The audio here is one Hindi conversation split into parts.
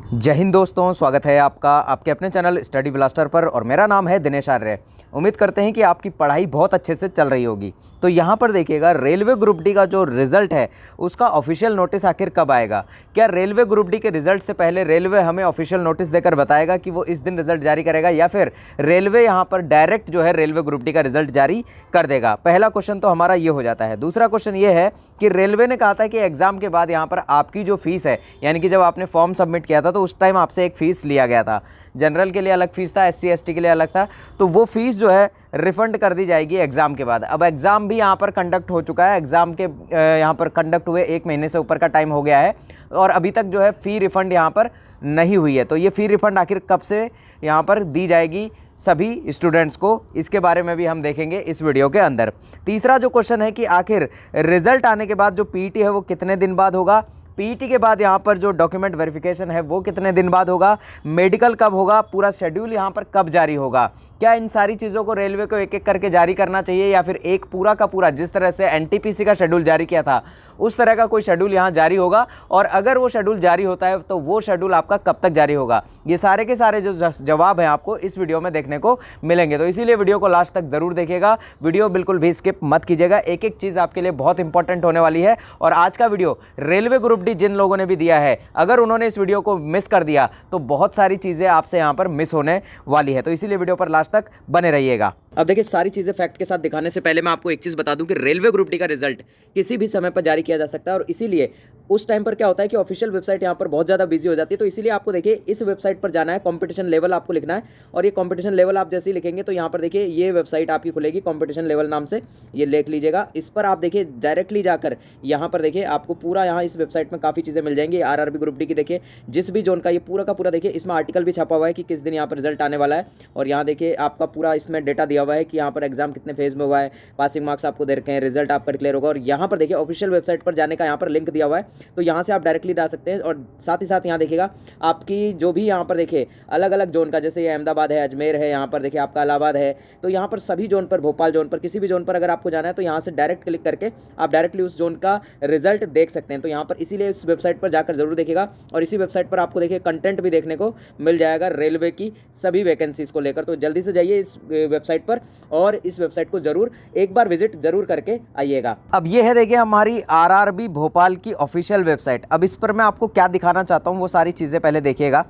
जय हिंद दोस्तों, स्वागत है आपका आपके अपने चैनल स्टडी ब्लास्टर पर और मेरा नाम है दिनेश आर्य। उम्मीद करते हैं कि आपकी पढ़ाई बहुत अच्छे से चल रही होगी। तो यहाँ पर देखिएगा, रेलवे ग्रुप डी का जो रिज़ल्ट है उसका ऑफिशियल नोटिस आखिर कब आएगा। क्या रेलवे ग्रुप डी के रिज़ल्ट से पहले रेलवे हमें ऑफिशियल नोटिस देकर बताएगा कि वो इस दिन रिज़ल्ट जारी करेगा, या फिर रेलवे यहाँ पर डायरेक्ट जो है रेलवे ग्रुप डी का रिज़ल्ट जारी कर देगा। पहला क्वेश्चन तो हमारा ये हो जाता है। दूसरा क्वेश्चन ये है कि रेलवे ने कहा था कि एग्ज़ाम के बाद यहाँ पर आपकी जो फीस है, यानी कि जब आपने फॉर्म सबमिट किया था तो उस टाइम आपसे एक फ़ीस लिया गया था। जनरल के लिए अलग फ़ीस था, SC ST के लिए अलग था। तो वो फ़ीस जो है रिफ़ंड कर दी जाएगी एग्ज़ाम के बाद। अब एग्ज़ाम भी यहाँ पर कंडक्ट हो चुका है। एग्ज़ाम के यहाँ पर कंडक्ट हुए 1 महीने से ऊपर का टाइम हो गया है और अभी तक जो है फ़ी रिफ़ंड यहाँ पर नहीं हुई है। तो ये फ़ी रिफ़ंड आखिर कब से यहाँ पर दी जाएगी सभी स्टूडेंट्स को, इसके बारे में भी हम देखेंगे इस वीडियो के अंदर। तीसरा जो क्वेश्चन है कि आखिर रिज़ल्ट आने के बाद जो PET है वो कितने दिन बाद होगा। PET के बाद यहाँ पर जो डॉक्यूमेंट वेरिफिकेशन है वो कितने दिन बाद होगा। मेडिकल कब होगा, पूरा शेड्यूल यहाँ पर कब जारी होगा। क्या इन सारी चीज़ों को रेलवे को एक एक करके जारी करना चाहिए, या फिर एक पूरा का पूरा जिस तरह से NTPC का शेड्यूल जारी किया था उस तरह का कोई शेड्यूल यहाँ जारी होगा। और अगर वो शेड्यूल जारी होता है तो वो शेड्यूल आपका कब तक जारी होगा। ये सारे के सारे जो जवाब हैं आपको इस वीडियो में देखने को मिलेंगे। तो इसीलिए वीडियो को लास्ट तक ज़रूर देखिएगा, वीडियो बिल्कुल भी स्किप मत कीजिएगा। एक एक चीज़ आपके लिए बहुत इंपॉर्टेंट होने वाली है। और आज का वीडियो रेलवे ग्रुप डी जिन लोगों ने भी दिया है, अगर उन्होंने इस वीडियो को मिस कर दिया तो बहुत सारी चीज़ें आपसे यहाँ पर मिस होने वाली है। तो इसीलिए वीडियो पर लास्ट तक बने रहिएगा। अब देखिए, सारी चीज़ें फैक्ट के साथ दिखाने से पहले मैं आपको एक चीज़ बता दूं कि रेलवे ग्रुप डी का रिजल्ट किसी भी समय पर जारी किया जा सकता है। और इसीलिए उस टाइम पर क्या होता है कि ऑफिशियल वेबसाइट यहाँ पर बहुत ज़्यादा बिजी हो जाती है। तो इसीलिए आपको देखिए इस वेबसाइट पर जाना है, कॉम्पिटिशन लेवल आपको लिखना है। और ये कॉम्पिटिशन लेवल आप जैसे ही लिखेंगे तो यहाँ पर देखिए ये वेबसाइट आपकी खुलेगी कॉम्पिटिशन लेवल नाम से, ये लिख लीजिएगा। इस पर आप देखिए डायरेक्टली जाकर यहाँ पर देखिए आपको पूरा यहाँ इस वेबसाइट में काफ़ी चीज़ें मिल जाएंगी। RRB ग्रुप डी की देखिए जिस भी जोन का ये पूरा का पूरा देखिए इसमें आर्टिकल भी छपा हुआ है कि किस दिन यहाँ पर रिजल्ट आने वाला है। और यहाँ देखिए आपका पूरा इसमें डेटा दिया हुआ है कि यहाँ पर एग्जाम कितने फेज में हुआ है, पासिंग मार्क्स आपको दे रखे हैं, रिजल्ट आपका डिक्लेयर होगा। और यहाँ पर देखिए ऑफिशियल वेबसाइट पर जाने का यहाँ पर लिंक दिया हुआ है, तो यहाँ से आप डायरेक्टली जा सकते हैं। और साथ ही साथ यहाँ देखिएगा आपकी जो भी यहाँ पर देखिए अलग अलग जोन का, जैसे ये अहमदाबाद है, अजमेर है, यहाँ पर देखिए आपका इलाहाबाद है, तो यहाँ पर सभी जोन पर, भोपाल जोन पर, किसी भी जोन पर अगर आपको जाना है तो यहाँ से डायरेक्ट क्लिक करके आप डायरेक्टली उस जोन का रिजल्ट देख सकते हैं। तो यहाँ पर इसीलिए इस वेबसाइट पर जाकर जरूर देखिएगा। और इसी वेबसाइट पर आपको देखिए कंटेंट भी देखने को मिल जाएगा रेलवे की सभी वैकेंसीज को लेकर। तो जल्दी से जाइए इस वेबसाइट पर और इस वेबसाइट को जरूर एक बार विजिट जरूर करके आइएगा। अब ये है देखिए हमारी RRB भोपाल की ऑफिशियल वेबसाइट। अब इस पर मैं आपको क्या दिखाना चाहता हूँ वो सारी चीज़ें पहले देखिएगा।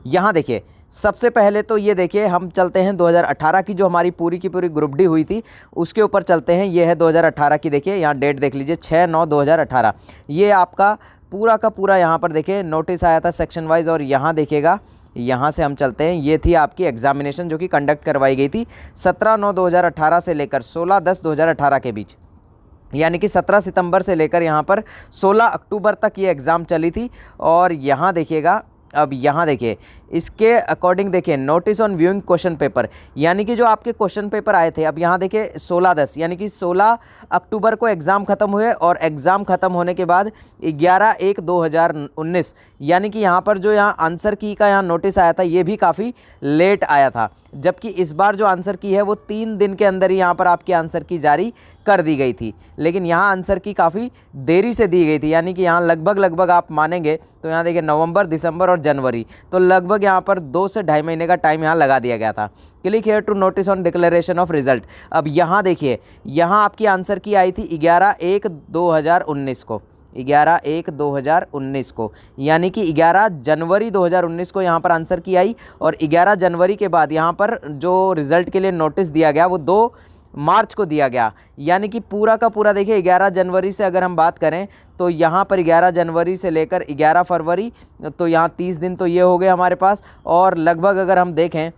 यहाँ देखिए सबसे पहले तो ये देखिए हम चलते हैं 2018 की जो हमारी पूरी की पूरी ग्रुप डी हुई थी उसके ऊपर चलते हैं। ये है 2018 की, देखिए यहाँ डेट देख लीजिए 6/9/2018। ये आपका पूरा का पूरा यहाँ पर देखिए नोटिस आया था सेक्शन वाइज। और यहाँ देखिएगा, यहाँ से हम चलते हैं, ये थी आपकी एग्जामिनेशन जो कि कंडक्ट करवाई गई थी 17/9/2018 से लेकर 16/10/2018 के बीच, यानी कि 17 सितंबर से लेकर यहाँ पर 16 अक्टूबर तक ये एग्ज़ाम चली थी। और यहाँ देखिएगा, अब यहाँ देखिए इसके अकॉर्डिंग देखिए notice on viewing question paper, यानी कि जो आपके क्वेश्चन पेपर आए थे। अब यहाँ देखिए 16/10 यानी कि 16 अक्टूबर को एग्ज़ाम ख़त्म हुए और एग्ज़ाम ख़त्म होने के बाद 11/1/2019, यानी कि यहाँ पर जो यहाँ आंसर की का यहाँ नोटिस आया था ये भी काफ़ी लेट आया था। जबकि इस बार जो आंसर की है वो 3 दिन के अंदर ही यहाँ पर आपकी आंसर की जारी कर दी गई थी। लेकिन यहाँ आंसर की काफ़ी देरी से दी गई थी, यानी कि यहाँ लगभग आप मानेंगे तो यहाँ देखिए नवंबर, दिसंबर और जनवरी, तो लगभग यहाँ पर 2 से ढाई महीने का टाइम यहाँ लगा दिया गया था। Click here to notice on declaration of result. अब यहाँ देखिए यहाँ आपकी आंसर की आई थी 11/1/2019 को, 11/1/2019 को, यानी कि 11 जनवरी 2019 को यहाँ पर आंसर की आई। और 11 जनवरी के बाद यहाँ पर जो रिज़ल्ट के लिए नोटिस दिया गया वो 2 मार्च को दिया गया। यानी कि पूरा का पूरा देखिए 11 जनवरी से अगर हम बात करें तो यहाँ पर 11 जनवरी से लेकर 11 फरवरी, तो यहाँ 30 दिन तो ये हो गए हमारे पास। और लगभग अगर हम देखें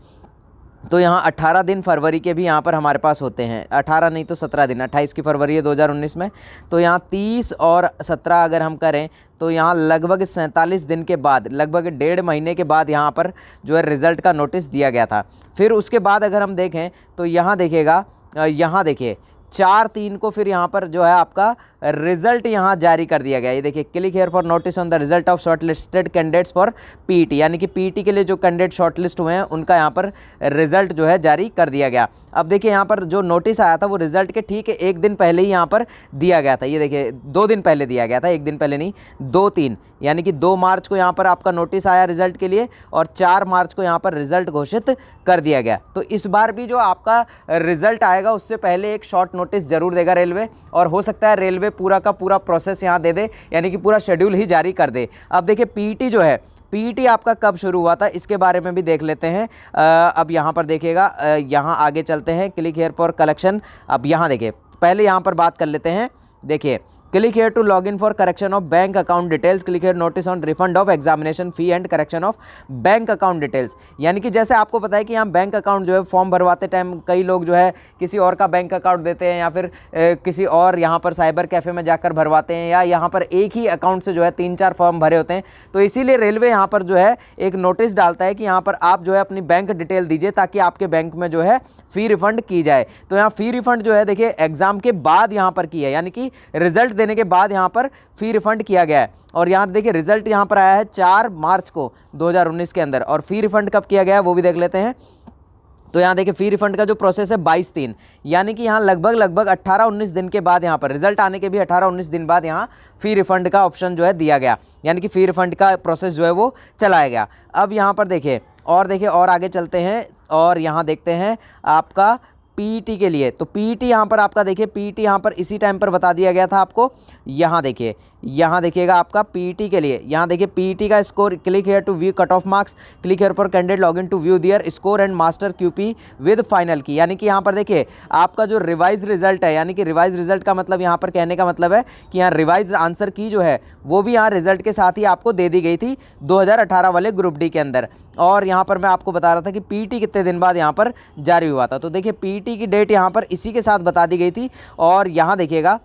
तो यहाँ 18 दिन फरवरी के भी यहाँ पर हमारे पास होते हैं, 18 नहीं तो 17 दिन, 28 की फरवरी है 2019 में। तो यहाँ 30 और 17 अगर हम करें तो यहाँ लगभग 47 दिन के बाद, लगभग 1.5 महीने के बाद यहाँ पर जो है रिज़ल्ट का नोटिस दिया गया था। फिर उसके बाद अगर हम देखें तो यहाँ देखिएगा, यहाँ देखिए 4/3 को फिर यहाँ पर जो है आपका रिजल्ट यहाँ जारी कर दिया गया। ये देखिए, click here for notice on the result of shortlisted candidates for PET, यानी कि पीईटी के लिए जो कैंडिडेट शॉर्टलिस्ट हुए हैं उनका यहाँ पर रिजल्ट जो है जारी कर दिया गया। अब देखिए यहाँ पर जो नोटिस आया था वो रिजल्ट के ठीक 1 दिन पहले ही यहाँ पर दिया गया था। ये देखिए 2 दिन पहले दिया गया था, 1 दिन पहले नहीं, 2-3, यानी कि 2 मार्च को यहाँ पर आपका नोटिस आया रिजल्ट के लिए और 4 मार्च को यहाँ पर रिजल्ट घोषित कर दिया गया। तो इस बार भी जो आपका रिजल्ट आएगा उससे पहले एक शॉर्ट नोटिस जरूर देगा रेलवे, और हो सकता है रेलवे पूरा का पूरा प्रोसेस यहाँ दे दे, यानी कि पूरा शेड्यूल ही जारी कर दे। अब देखिए पीईटी जो है, पीईटी आपका कब शुरू हुआ था इसके बारे में भी देख लेते हैं। अब यहाँ पर देखिएगा, यहाँ आगे चलते हैं, क्लिक हेयर फॉर कलेक्शन। अब यहाँ देखिए, पहले यहाँ पर बात कर लेते हैं। देखिए, click here to log in for correction of bank account details, click here notice on refund of examination fee and correction of bank account details. यानी कि जैसे आपको पता है कि यहाँ बैंक अकाउंट जो है फॉर्म भरवाते टाइम कई लोग जो है किसी और का बैंक अकाउंट देते हैं, या फिर किसी और यहाँ पर साइबर कैफ़े में जाकर भरवाते हैं, या यहाँ पर एक ही अकाउंट से जो है 3-4 फॉर्म भरे होते हैं। तो इसीलिए रेलवे यहाँ पर जो है एक नोटिस डालता है कि यहाँ पर आप जो है अपनी बैंक डिटेल दीजिए ताकि आपके बैंक में जो है फ़ी रिफंड की जाए। तो यहाँ फ़ी रिफंड जो है देखिए एग्जाम के बाद यहाँ पर की है, यानी कि रिजल्ट देने के बाद यहाँ पर फ़ी रिफंड किया गया है। और यहाँ देखिए रिजल्ट यहाँ पर आया है 4 मार्च को 2019 के अंदर, और फ़ी रिफंड कब किया गया है वो भी देख लेते हैं। तो यहाँ देखिए फ़ी रिफंड का जो प्रोसेस है 22-3, यानी कि यहाँ लगभग 18-19 दिन के बाद यहाँ पर रिजल्ट आने के भी 18-19 दिन बाद यहाँ फ़ी रिफंड का ऑप्शन जो है दिया गया, यानी कि फ़ी रिफंड का प्रोसेस जो है वो चलाया गया। अब यहाँ पर देखिए और आगे चलते हैं और यहाँ देखते हैं आपका पीईटी के लिए। तो पीईटी यहाँ पर आपका देखिए, पीईटी यहाँ पर इसी टाइम पर बता दिया गया था आपको। यहाँ देखिए, यहाँ देखिएगा आपका पीईटी के लिए, यहाँ देखिए पीईटी का score, click here to view cut off marks, click here पर candidate login to view their score and master QP with final की। यानी कि यहाँ पर देखिए आपका जो रिवाइज रिजल्ट है, यानी कि रिवाइज रिजल्ट का मतलब यहाँ पर कहने का मतलब है कि यहाँ रिवाइज आंसर की जो है वो भी यहाँ रिजल्ट के साथ ही आपको दे दी गई थी 2018 वाले ग्रुप डी के अंदर। और यहाँ पर मैं आपको बता रहा था कि पीईटी कितने दिन बाद यहाँ पर जारी हुआ था। तो देखिए पीईटी की डेट यहाँ पर इसी के साथ बता दी गई थी। और यहाँ देखिएगा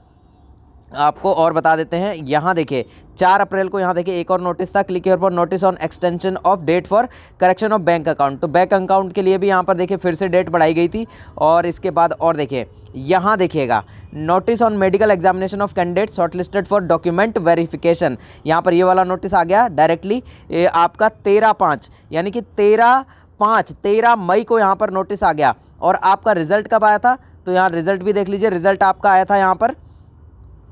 आपको और बता देते हैं, यहाँ देखिए 4 अप्रैल को यहाँ देखिए एक और नोटिस था, click here for notice on extension of date for correction of bank account. तो बैंक अकाउंट के लिए भी यहाँ पर देखिए फिर से डेट बढ़ाई गई थी। और इसके बाद और देखिए यहाँ देखिएगा notice on medical examination of candidate shortlisted for document verification. यहाँ पर ये वाला नोटिस आ गया डायरेक्टली आपका 13/5, यानी कि 13 मई को यहाँ पर नोटिस आ गया। और आपका रिजल्ट कब आया था, तो यहाँ रिजल्ट भी देख लीजिए, रिजल्ट आपका आया था यहाँ पर,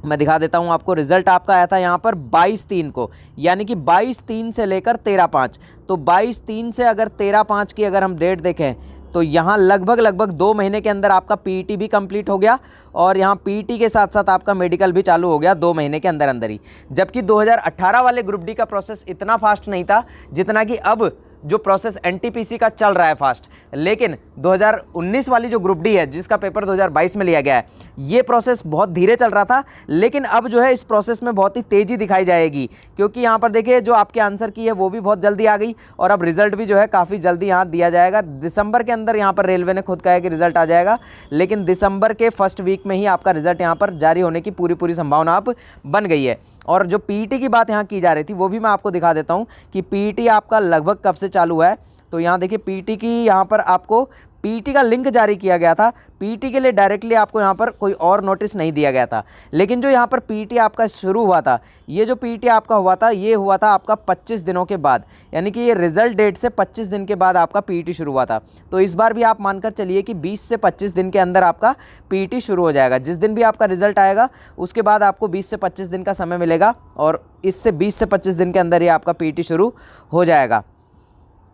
मैं दिखा देता हूँ आपको, रिजल्ट आपका आया था यहाँ पर 22/3 को, यानी कि 22/3 से लेकर 13/5। तो 22/3 से अगर 13/5 की अगर हम डेट देखें तो यहाँ लगभग 2 महीने के अंदर आपका पीईटी भी कंप्लीट हो गया, और यहाँ पीईटी के साथ साथ आपका मेडिकल भी चालू हो गया 2 महीने के अंदर ही। जबकि 2018 वाले ग्रुप डी का प्रोसेस इतना फास्ट नहीं था जितना कि अब जो प्रोसेस एनटीपीसी का चल रहा है फास्ट। लेकिन 2019 वाली जो ग्रुप डी है जिसका पेपर 2022 में लिया गया है, ये प्रोसेस बहुत धीरे चल रहा था, लेकिन अब जो है इस प्रोसेस में बहुत ही तेज़ी दिखाई जाएगी, क्योंकि यहाँ पर देखिए जो आपके आंसर की है वो भी बहुत जल्दी आ गई, और अब रिजल्ट भी जो है काफ़ी जल्दी यहाँ दिया जाएगा। दिसंबर के अंदर यहाँ पर रेलवे ने खुद कहा है कि रिजल्ट आ जाएगा, लेकिन दिसंबर के फर्स्ट वीक में ही आपका रिजल्ट यहाँ पर जारी होने की पूरी संभावना अब बन गई है। और जो पीईटी की बात यहाँ की जा रही थी वो भी मैं आपको दिखा देता हूँ कि पीईटी आपका लगभग कब से चालू हुआ है। तो यहाँ देखिए पीईटी की यहाँ पर आपको पीईटी का लिंक जारी किया गया था। पीईटी के लिए डायरेक्टली आपको यहाँ पर कोई और नोटिस नहीं दिया गया था, लेकिन जो यहाँ पर पीईटी आपका शुरू हुआ था, ये जो पीईटी आपका हुआ था ये हुआ था आपका 25 दिनों के बाद, यानी कि ये रिजल्ट डेट से 25 दिन के बाद आपका पीईटी शुरू हुआ था। तो इस बार भी आप मानकर चलिए कि 20 से 25 दिन के अंदर आपका पीईटी शुरू हो जाएगा। जिस दिन भी आपका रिजल्ट आएगा उसके बाद आपको 20 से 25 दिन का समय मिलेगा, और इससे 20 से 25 दिन के अंदर ही आपका पीईटी शुरू हो जाएगा।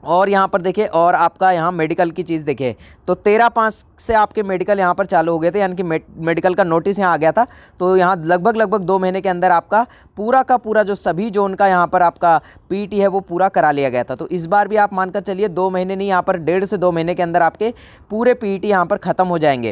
और यहाँ पर देखिए और आपका यहाँ मेडिकल की चीज़ देखिए, तो 13/5 से आपके मेडिकल यहाँ पर चालू हो गए थे, यानी कि मेडिकल का नोटिस यहाँ आ गया था। तो यहाँ लगभग 2 महीने के अंदर आपका पूरा का पूरा जो सभी जो उनका यहाँ पर आपका पीईटी है वो पूरा करा लिया गया था। तो इस बार भी आप मानकर चलिए 2 महीने नहीं, यहाँ पर 1.5 से 2 महीने के अंदर आपके पूरे पीईटी यहाँ पर ख़त्म हो जाएंगे,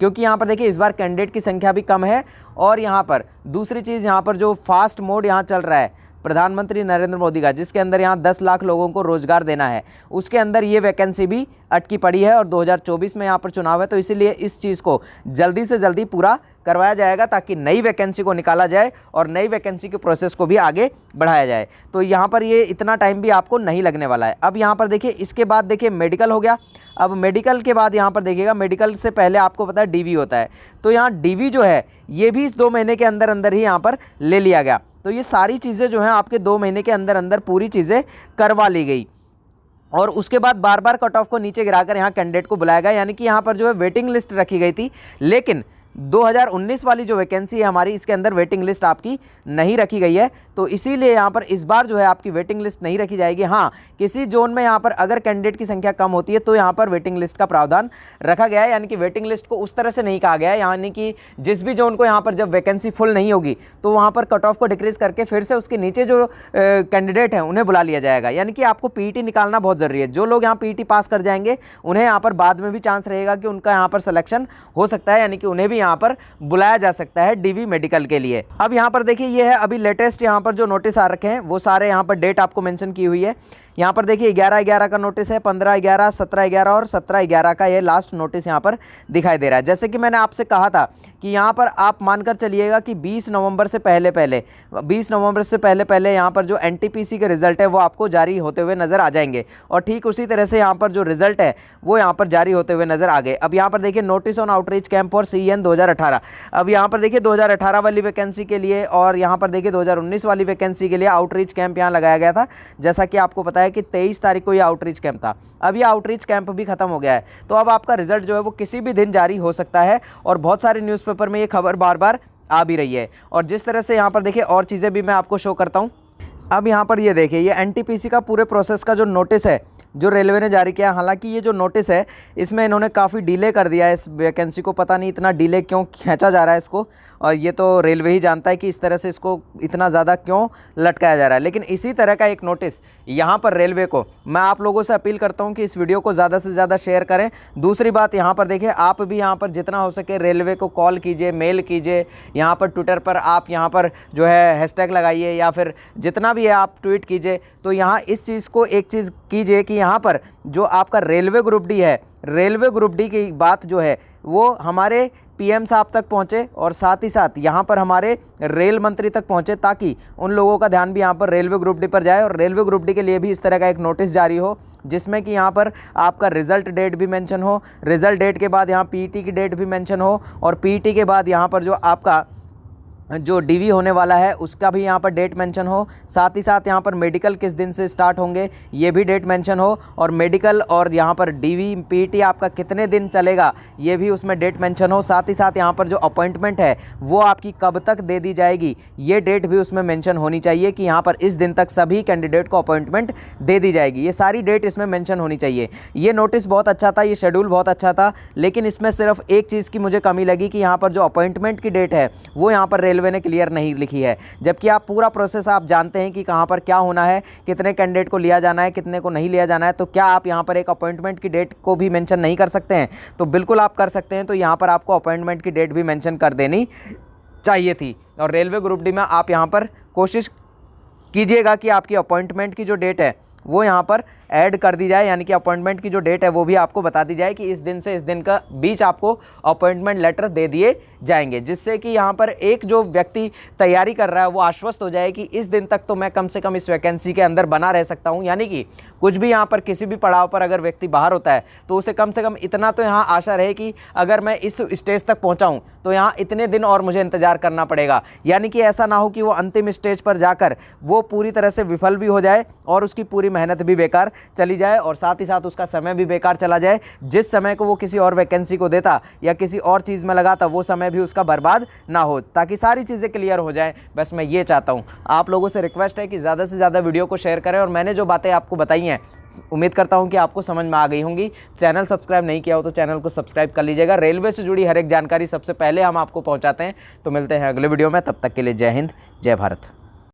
क्योंकि यहाँ पर देखिए इस बार कैंडिडेट की संख्या भी कम है। और यहाँ पर दूसरी चीज़, यहाँ पर जो फास्ट मोड यहाँ चल रहा है, प्रधानमंत्री नरेंद्र मोदी का, जिसके अंदर यहाँ 10 लाख लोगों को रोजगार देना है, उसके अंदर ये वैकेंसी भी अटकी पड़ी है और 2024 में यहाँ पर चुनाव है। तो इसीलिए इस चीज़ को जल्दी से जल्दी पूरा करवाया जाएगा ताकि नई वैकेंसी को निकाला जाए और नई वैकेंसी के प्रोसेस को भी आगे बढ़ाया जाए। तो यहाँ पर ये इतना टाइम भी आपको नहीं लगने वाला है। अब यहाँ पर देखिए, इसके बाद देखिए मेडिकल हो गया। अब मेडिकल के बाद यहाँ पर देखिएगा, मेडिकल से पहले आपको पता है डीवी होता है, तो यहाँ डीवी जो है ये भी इस 2 महीने के अंदर अंदर ही यहाँ पर ले लिया गया। तो ये सारी चीज़ें जो हैं आपके 2 महीने के अंदर अंदर पूरी चीज़ें करवा ली गई और उसके बाद बार बार कट ऑफ को नीचे गिराकर यहाँ कैंडिडेट को बुलाया गया। यानी कि यहाँ पर जो है वेटिंग लिस्ट रखी गई थी, लेकिन 2019 वाली जो वैकेंसी है हमारी, इसके अंदर वेटिंग लिस्ट आपकी नहीं रखी गई है। तो इसीलिए यहाँ पर इस बार जो है आपकी वेटिंग लिस्ट नहीं रखी जाएगी। हाँ, किसी जोन में यहाँ पर अगर कैंडिडेट की संख्या कम होती है तो यहाँ पर वेटिंग लिस्ट का प्रावधान रखा गया है। यानी कि वेटिंग लिस्ट को उस तरह से नहीं कहा गया है, यानी कि जिस भी जोन को यहाँ पर जब वैकेंसी फुल नहीं होगी तो वहाँ पर कट ऑफ को डिक्रीज करके फिर से उसके नीचे जो कैंडिडेट हैं उन्हें बुला लिया जाएगा। यानी कि आपको पीईटी निकालना बहुत ज़रूरी है। जो लोग यहाँ पीईटी पास कर जाएंगे उन्हें यहाँ पर बाद में भी चांस रहेगा कि उनका यहाँ पर सिलेक्शन हो सकता है, यानी कि उन्हें भी यहाँ पर बुलाया जा सकता है डीवी मेडिकल के लिए। अब यहाँ पर देखिए, ये है अभी लेटेस्ट यहाँ पर जो नोटिस आ रखे हैं वो सारे यहाँ पर डेट आपको मेंशन की हुई है। यहाँ पर देखिए 11/11 का नोटिस है, 15/11, 17/11 और 17/11 का ये लास्ट नोटिस यहाँ पर दिखाई दे रहा है। जैसे कि मैंने आपसे कहा था कि यहाँ पर आप मानकर चलिएगा कि 20 नवंबर से पहले यहाँ पर जो एनटीपीसी के रिजल्ट है वो आपको जारी होते हुए नज़र आ जाएंगे और ठीक उसी तरह से यहाँ पर जो रिजल्ट है वो यहाँ पर जारी होते हुए नज़र आ गए। अब यहाँ पर देखिए notice on outreach camp for CEN 2018। अब यहाँ पर देखिए 2018 वाली वैकेंसी के लिए और यहाँ पर देखिए 2019 वाली वैकेंसी के लिए आउटरीच कैंप यहाँ लगाया गया था। जैसा कि आपको पता है कि 23 तारीख को ये आउटरीच कैंप था। अब ये आउटरीच कैंप भी खत्म हो गया है, तो अब आपका रिजल्ट जो है वो किसी भी दिन जारी हो सकता है और बहुत सारे न्यूज़पेपर में ये खबर बार बार आ भी रही है। और जिस तरह से यहाँ पर देखिए और चीज़ें भी मैं आपको शो करता हूँ। अब यहाँ पर ये देखिए, ये एनटीपीसी का पूरे प्रोसेस का जो नोटिस है जो रेलवे ने जारी किया। हालांकि ये जो नोटिस है इसमें इन्होंने काफ़ी डिले कर दिया है इस वैकेंसी को, पता नहीं इतना डिले क्यों खींचा जा रहा है इसको, और ये तो रेलवे ही जानता है कि इस तरह से इसको इतना ज़्यादा क्यों लटकाया जा रहा है। लेकिन इसी तरह का एक नोटिस यहाँ पर रेलवे को, मैं आप लोगों से अपील करता हूँ कि इस वीडियो को ज़्यादा से ज़्यादा शेयर करें। दूसरी बात यहाँ पर देखिए, आप भी यहाँ पर जितना हो सके रेलवे को कॉल कीजिए, मेल कीजिए, यहाँ पर ट्विटर पर आप यहाँ पर जो है हैशटैग लगाइए या फिर जितना भी है आप ट्वीट कीजिए। तो यहाँ इस चीज़ को एक चीज़ कीजिए कि यहाँ पर जो आपका रेलवे ग्रुप डी है, रेलवे ग्रुप डी की बात जो है वो हमारे पीएम साहब तक पहुँचे और साथ ही साथ यहाँ पर हमारे रेल मंत्री तक पहुँचे, ताकि उन लोगों का ध्यान भी यहाँ पर रेलवे ग्रुप डी पर जाए और रेलवे ग्रुप डी के लिए भी इस तरह का एक नोटिस जारी हो जिसमें कि यहाँ पर आपका रिज़ल्ट डेट भी मेंशन हो, रिज़ल्ट डेट के बाद यहाँ पीईटी की डेट भी मेंशन हो और पीईटी के बाद यहाँ पर जो आपका जो डीवी होने वाला है उसका भी यहाँ पर डेट मेंशन हो। साथ ही साथ यहाँ पर मेडिकल किस दिन से स्टार्ट होंगे ये भी डेट मेंशन हो और मेडिकल और यहाँ पर डीवी पीईटी आपका कितने दिन चलेगा ये भी उसमें डेट मेंशन हो। साथ ही साथ यहाँ पर जो अपॉइंटमेंट है वो आपकी कब तक दे दी जाएगी ये डेट भी उसमें मेंशन होनी चाहिए कि यहाँ पर इस दिन तक सभी कैंडिडेट को अपॉइंटमेंट दे दी जाएगी। ये सारी डेट इसमें मेंशन होनी चाहिए। ये नोटिस बहुत अच्छा था, ये शेड्यूल बहुत अच्छा था, लेकिन इसमें सिर्फ एक चीज़ की मुझे कमी लगी कि यहाँ पर जो अपॉइंटमेंट की डेट है वो यहाँ पर रेलवे ने क्लियर नहीं लिखी है। जबकि आप पूरा प्रोसेस आप जानते हैं कि कहां पर क्या होना है, कितने कैंडिडेट को लिया जाना है, कितने को नहीं लिया जाना है, तो क्या आप यहां पर एक अपॉइंटमेंट की डेट को भी मेंशन नहीं कर सकते हैं? तो बिल्कुल आप कर सकते हैं। तो यहां पर आपको अपॉइंटमेंट की डेट भी मेंशन कर देनी चाहिए थी और रेलवे ग्रुप डी में आप यहां पर कोशिश कीजिएगा कि आपकी अपॉइंटमेंट की जो डेट है वो यहाँ पर ऐड कर दी जाए, यानी कि अपॉइंटमेंट की जो डेट है वो भी आपको बता दी जाए कि इस दिन से इस दिन का बीच आपको अपॉइंटमेंट लेटर दे दिए जाएंगे, जिससे कि यहाँ पर एक जो व्यक्ति तैयारी कर रहा है वो आश्वस्त हो जाए कि इस दिन तक तो मैं कम से कम इस वैकेंसी के अंदर बना रह सकता हूँ। यानी कि कुछ भी यहाँ पर किसी भी पड़ाव पर अगर व्यक्ति बाहर होता है तो उसे कम से कम इतना तो यहाँ आशा रहे कि अगर मैं इस स्टेज तक पहुँचा हूँ तो यहाँ इतने दिन और मुझे इंतजार करना पड़ेगा। यानी कि ऐसा ना हो कि वो अंतिम स्टेज पर जाकर वो पूरी तरह से विफल भी हो जाए और उसकी पूरी मेहनत भी बेकार चली जाए और साथ ही साथ उसका समय भी बेकार चला जाए। जिस समय को वो किसी और वैकेंसी को देता या किसी और चीज़ में लगाता वो समय भी उसका बर्बाद ना हो, ताकि सारी चीज़ें क्लियर हो जाएं। बस मैं ये चाहता हूँ। आप लोगों से रिक्वेस्ट है कि ज़्यादा से ज़्यादा वीडियो को शेयर करें और मैंने जो बातें आपको बताई हैं उम्मीद करता हूं कि आपको समझ में आ गई होंगी। चैनल सब्सक्राइब नहीं किया हो तो चैनल को सब्सक्राइब कर लीजिएगा। रेलवे से जुड़ी हर एक जानकारी सबसे पहले हम आपको पहुंचाते हैं। तो मिलते हैं अगले वीडियो में, तब तक के लिए जय हिंद, जय भारत।